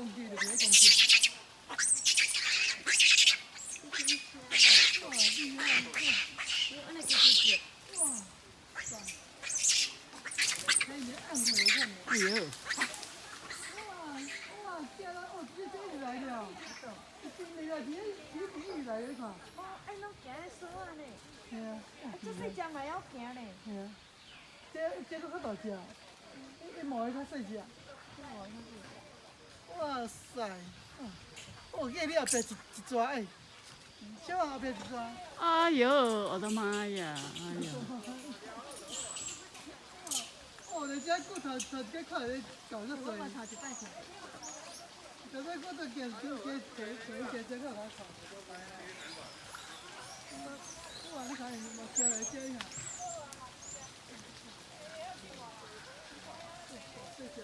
公鸡就别公鸡。哇，厉害！安尼就是哇，塞！还有暗头看呢。哎呦，哇，见了哦，这鱼来了，真的呀，这鱼来了，你看。哦，哎，拢行咧水啊呢，系啊，这细只嘛要行呢。系啊，这个较大只，一毛的较细只。哇塞，哦，这里后边一抓哎，小王后边一抓。哎呦，我的妈呀！哎呦，哦，人家骨头头家看咧搞个水，我头一摆看，头仔骨头见这个来炒。哇，你看，我接来接一下。谢谢。